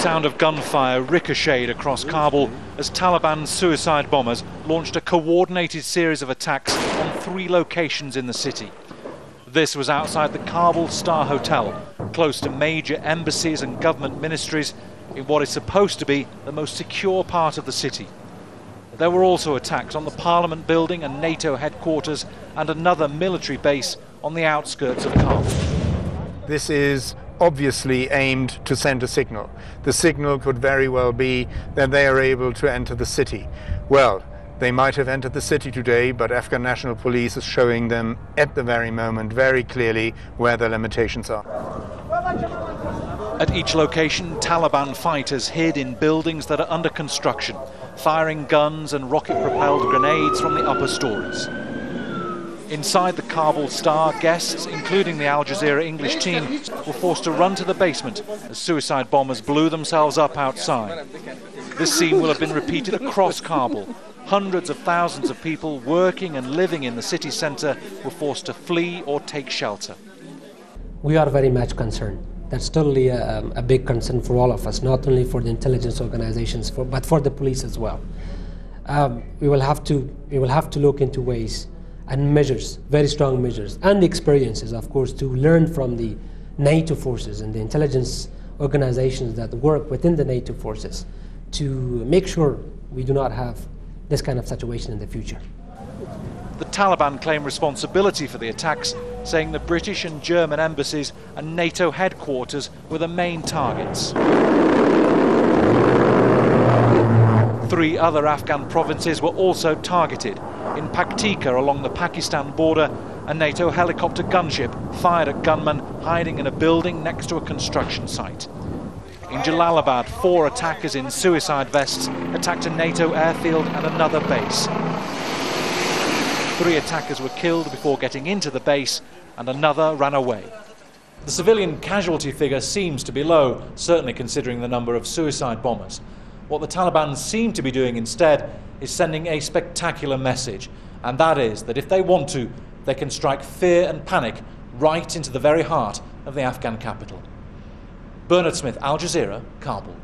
sound of gunfire ricocheted across Kabul as Taliban suicide bombers launched a coordinated series of attacks on 3 locations in the city. This was outside the Kabul Star Hotel, close to major embassies and government ministries in what is supposed to be the most secure part of the city. There were also attacks on the Parliament building and NATO headquarters and another military base on the outskirts of Kabul. This is obviously aimed to send a signal. The signal could very well be that they are able to enter the city. Well, they might have entered the city today, but Afghan National Police is showing them at the very moment very clearly where the limitations are. At each location, Taliban fighters hid in buildings that are under construction, firing guns and rocket-propelled grenades from the upper stories. Inside the Kabul Star, guests, including the Al Jazeera English team, were forced to run to the basement as suicide bombers blew themselves up outside. This scene will have been repeated across Kabul. Hundreds of thousands of people working and living in the city centre were forced to flee or take shelter. We are very much concerned. That's totally a big concern for all of us, not only for the intelligence organizations, but for the police as well. We will have to look into ways and measures, very strong measures, and experiences, of course, to learn from the NATO forces and the intelligence organizations that work within the NATO forces to make sure we do not have this kind of situation in the future. The Taliban claim responsibility for the attacks, saying the British and German embassies and NATO headquarters were the main targets. 3 other Afghan provinces were also targeted. In Paktika along the Pakistan border, a NATO helicopter gunship fired at gunmen hiding in a building next to a construction site. In Jalalabad, 4 attackers in suicide vests attacked a NATO airfield and another base. 3 attackers were killed before getting into the base, and another ran away. The civilian casualty figure seems to be low, certainly considering the number of suicide bombers. What the Taliban seem to be doing instead is sending a spectacular message, and that is that if they want to, they can strike fear and panic right into the very heart of the Afghan capital. Bernard Smith, Al Jazeera, Kabul.